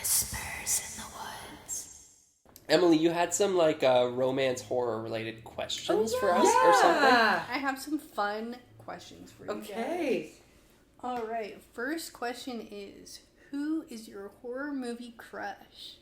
Whispers in the woods. Emily, you had some romance horror related questions for us Yeah. or something? I have some fun questions for you Okay. guys. All right. First question is, who is your horror movie crush?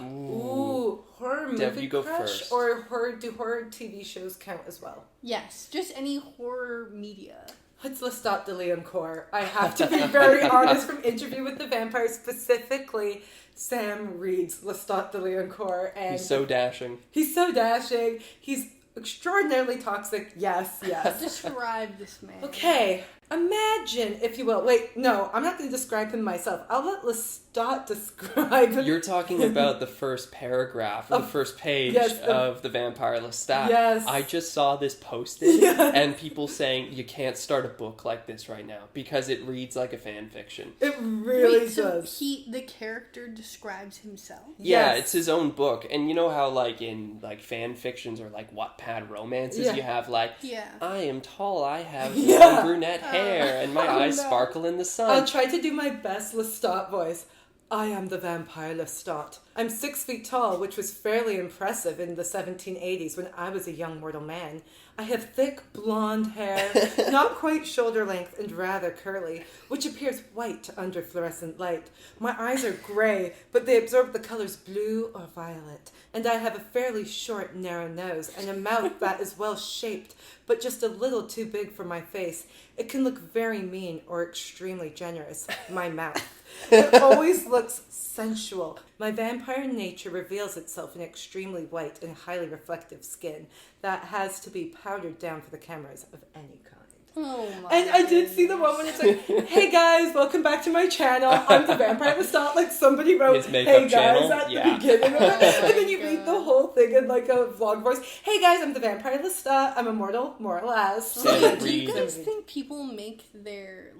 Ooh, horror movie Dev, you go crush? first. Or do horror TV shows count as well? Yes, just any horror media. It's Lestat de Leoncourt. I have to be very honest, from Interview with the Vampire, specifically Sam Reed's Lestat de Leoncourt. And He's so dashing. He's so dashing. He's extraordinarily toxic. Yes. Describe this man. Okay. Imagine, if you will. Wait, no, I'm not going to describe him myself. I'll let Lestat describe him. You're talking about the first paragraph, or the first page of The Vampire Lestat. Yes. I just saw this posted, and people saying you can't start a book like this right now because it reads like a fan fiction. It really so does. the character describes himself? Yeah, Yes. it's his own book. And you know how, in fan fictions or, Wattpad romances, you have, I am tall, I have brunette hair, and my eyes sparkle in the sun. I'll try to do my best Lestat voice. I am the vampire Lestat. I'm 6 feet tall, which was fairly impressive in the 1780s when I was a young mortal man. I have thick blonde hair, not quite shoulder length and rather curly, which appears white under fluorescent light. My eyes are gray, but they absorb the colors blue or violet. And I have a fairly short, narrow nose and a mouth that is well shaped, but just a little too big for my face. It can look very mean or extremely generous, my mouth. It always looks sensual. My vampire nature reveals itself in extremely white and highly reflective skin that has to be powdered down for the cameras of any kind. Oh my And I did see the one when it's like, hey guys, welcome back to my channel. I'm the vampire Lestat. Somebody wrote, His makeup hey guys, channel? at Yeah. the beginning of it. Oh And then you my read the God. whole thing in a vlog voice. Hey guys, I'm the vampire Lestat. I'm immortal, more or less. Sam Do you Reed. guys think people make their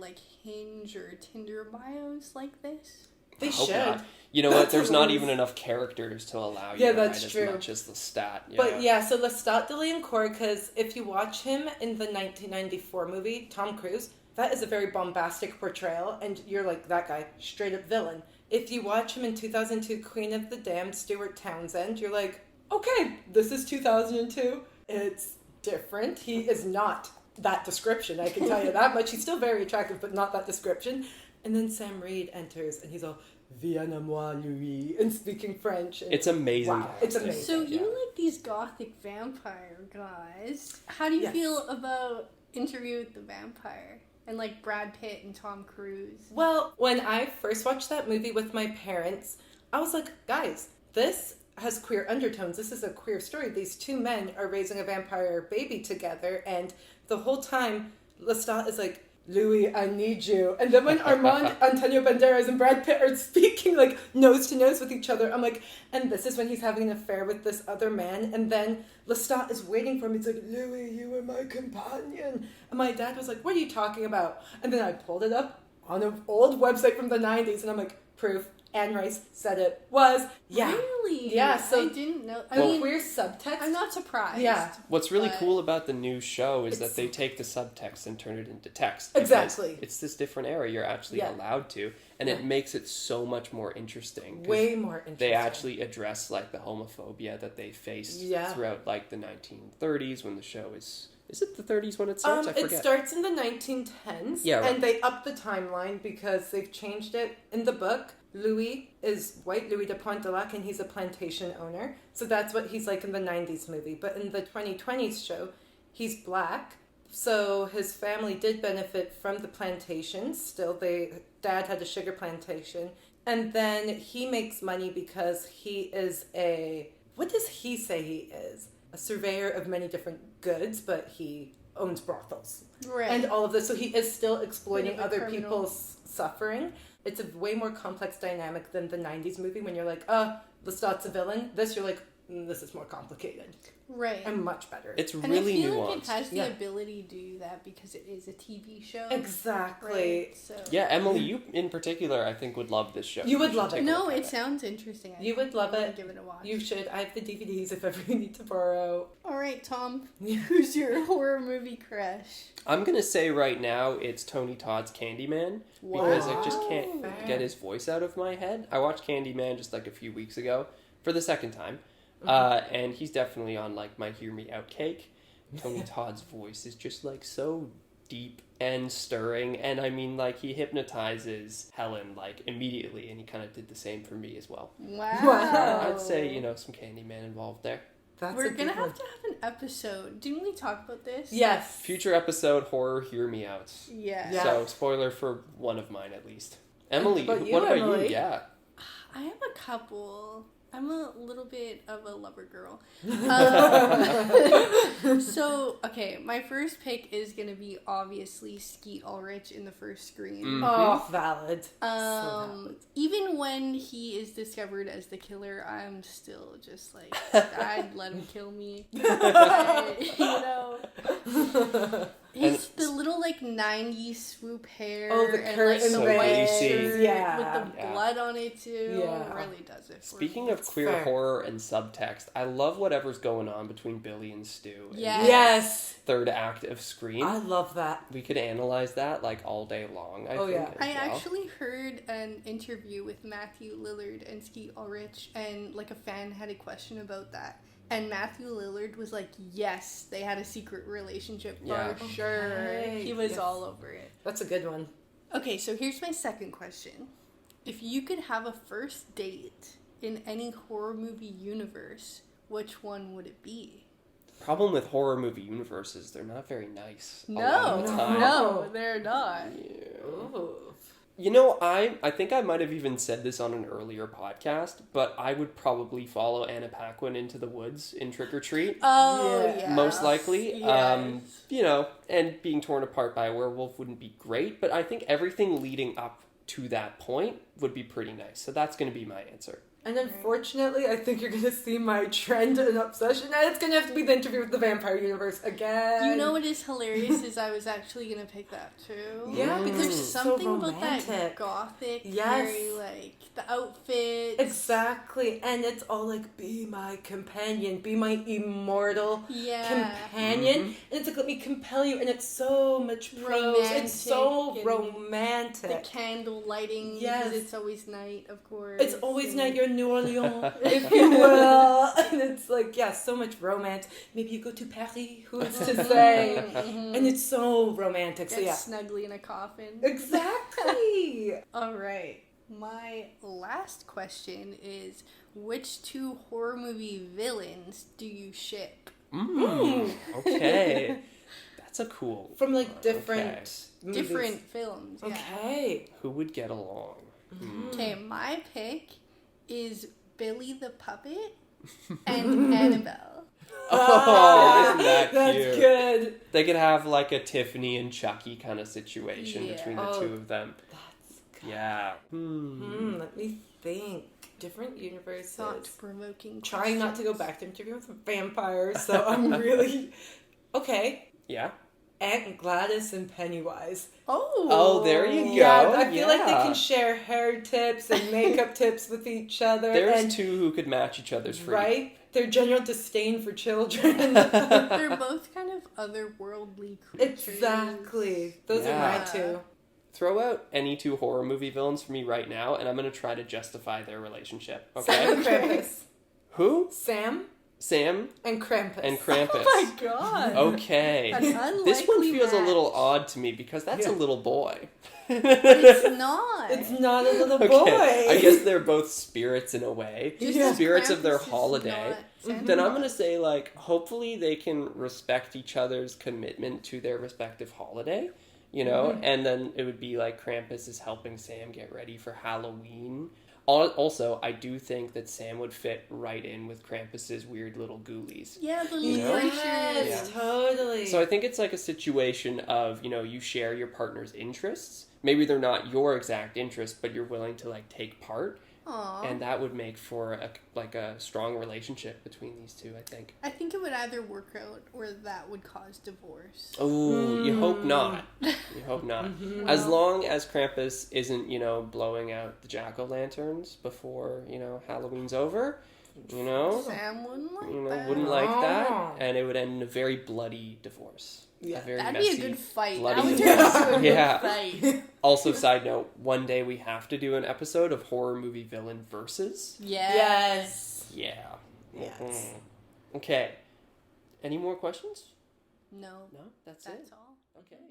Hinge or Tinder bios like this? They Hope should. not. You know what? That's There's not hilarious. even enough characters to allow you Yeah, to that's write true. as much as Lestat. But yeah, so Lestat de Leoncourt, because if you watch him in the 1994 movie, Tom Cruise, that is a very bombastic portrayal, and you're like, that guy, straight up villain. If you watch him in 2002, Queen of the Damned, Stuart Townsend, you're like, okay, this is 2002. It's different. He is not that description, I can tell you that much. He's still very attractive, but not that description. And then Sam Reed enters, and he's all, Viens à moi, Louis, and speaking French. And It's amazing. Wow, it's amazing. So you like these gothic vampire guys. How do you Yes. feel about Interview with the Vampire? And Brad Pitt and Tom Cruise? Well, when I first watched that movie with my parents, I was like, guys, this has queer undertones. This is a queer story. These two men are raising a vampire baby together, and the whole time, Lestat is like, Louis, I need you. And then when Armand, Antonio Banderas, and Brad Pitt are speaking nose to nose with each other, I'm like, and this is when he's having an affair with this other man. And then Lestat is waiting for him. He's like, Louis, you are my companion. And my dad was like, what are you talking about? And then I pulled it up on an old website from the 90s, and I'm like, proof. Anne Rice said it was. Yeah. Really? Yeah, so I didn't know. I The mean, queer subtext. I'm not surprised. Yeah. What's really But- cool about the new show is that It's- they take the subtext and turn it into text. because Exactly. It's this different era you're actually Yeah. allowed to, and Yeah. it makes it so much more interesting. 'cause Way more interesting. They actually address the homophobia that they faced Yeah. throughout the 1930s when the show is it the 30s when it starts? I It forget. starts in the 1910s. Yeah, right. And they up the timeline because they've changed it. In the book, Louis is white, Louis de Pontelac, and he's a plantation owner. So that's what he's like in the 90s movie. But in the 2020s show, he's black. So his family did benefit from the plantations. Still, dad had a sugar plantation. And then he makes money because he is what does he say he is? A surveyor of many different goods, but he owns brothels. Right. And all of this. So he is still exploiting Bit of a other criminal. people's suffering. It's a way more complex dynamic than the 90s movie when you're like, Lestat's a villain. This, you're like, this is more complicated. Right. And much better. It's and really I feel nuanced. like it has the ability to do that because it is a TV show. Exactly. Right? So. Yeah, Emily, you in particular, I think, would love this show. You would love it. No, it sounds interesting. You would love it. Give it a watch. You should. I have the DVDs if ever you need to borrow. All right, Tom. Who's your horror movie crush? I'm going to say right now it's Tony Todd's Candyman because I just can't get his voice out of my head. I watched Candyman just like a few weeks ago for the second time. And he's definitely on like my Hear Me Out cake. Tony Todd's voice is just like so deep and stirring, and I mean like he hypnotizes Helen like immediately, and he kind of did the same for me as well. Wow. I'd say some Candyman involved there. We're gonna have to have an episode. Didn't we talk about this? Yes. Future episode horror Hear Me Out. Yeah. So spoiler for one of mine at least. Emily, what about Emily? you? Yeah. I have a couple. I'm a little bit of a lover girl. So, okay, my first pick is going to be obviously Skeet Ulrich in the first Scream. Mm-hmm. Oh, valid. So valid. Even when he is discovered as the killer, I'm still just like, I'd let him kill me. It's the little like 90s swoop hair. Oh, the and curtain like the white lace. shirt Yeah. with the blood on it too. Yeah. Really does it for Speaking me. of queer fair. horror and subtext, I love whatever's going on between Billy and Stu. in Yes. the Yes. third act of Scream. I love that. We could analyze that like all day long. I think. as I well. actually heard an interview with Matthew Lillard and Skeet Ulrich, and like a fan had a question about that. And Matthew Lillard was like, yes, they had a secret relationship for Yeah. sure. Okay. He was Yes. all over it. That's a good one. Okay, so here's my second question. If you could have a first date in any horror movie universe, which one would it be? Problem with horror movie universes, they're not very nice. a lot No, of the time. no, they're not. Yeah. Ooh. I think I might have even said this on an earlier podcast, but I would probably follow Anna Paquin into the woods in Trick or Treat. Oh, Yeah. yeah. Most likely. Yes. And being torn apart by a werewolf wouldn't be great, but I think everything leading up to that point would be pretty nice. So that's going to be my answer. And unfortunately, I think you're going to see my trend and obsession, and it's going to have to be the Interview with the Vampire Universe again. You know what is hilarious is I was actually going to pick that too. Yeah, because There's it's something so about that romantic. gothic, Yes. very like the outfits. Exactly, and it's all like, be my companion, be my immortal Yeah. companion, and it's like, let me compel you, and it's so much prose, it's so Romantic and romantic. The candle lighting, Yes. because it's always night, of course. It's always and- night, you're in New Orleans, if you will, and it's like, yeah, so much romance. Maybe you go to Paris, who's to say, and it's so romantic, so Get yeah. snugly in a coffin. Exactly. All right. My last question is, which two horror movie villains do you ship? Okay. That's a cool. From like different movies. Different films. Yeah. Okay. Who would get along? Okay, my pick is Billy the Puppet and Annabelle. Oh, isn't that That's cute? good. They could have like a Tiffany and Chucky kind of situation Yeah. between the Oh. two of them. That's good. Yeah. Let me think. Different universes. Thought-provoking Trying not to questions. go back to Interview with Vampires, so I'm really... Okay. Yeah. Aunt Gladys and Pennywise. Oh, there you go. Yeah, I feel like they Yeah. can share hair tips and makeup tips with each other. There's and, two who could match each other's freak. right? Their general disdain for children. They're both kind of otherworldly creatures. Exactly. Those Yeah. are my two. Throw out any two horror movie villains for me right now, and I'm going to try to justify their relationship. Okay? Sam and Krampus. Who? Sam Sam and Krampus. and Krampus. Oh my god. Okay. An unlikely This one feels a little match. odd to me because that's a Yeah. little boy. But it's not. It's not a little Okay, boy. I guess they're both spirits in a way. Just Yeah. as Spirits of their Krampus is holiday. not Santa Then I'm Claus. going to say, like, hopefully they can respect each other's commitment to their respective holiday, you know? And then it would be like Krampus is helping Sam get ready for Halloween. Also, I do think that Sam would fit right in with Krampus's weird little ghoulies. Yeah, the You know? Yes, Yeah. totally. So I think it's like a situation of, you share your partner's interests. Maybe they're not your exact interests, but you're willing to, like, take part. Aww. And that would make for a strong relationship between these two, I think. I think it would either work out or that would cause divorce. Oh, you hope not. You hope not. Mm-hmm. As long as Krampus isn't, blowing out the jack-o'-lanterns before, Halloween's over, Sam wouldn't like that. wouldn't like that, and it would end in a very bloody divorce. Yeah. A very That'd messy, be a good fight. bloody That would turn into a good Yeah. fight. Also, side note, one day we have to do an episode of horror movie villain versus. Yes. Yeah. Yes. Mhm. Okay. Any more questions? No. No? That's That's it. all. Okay.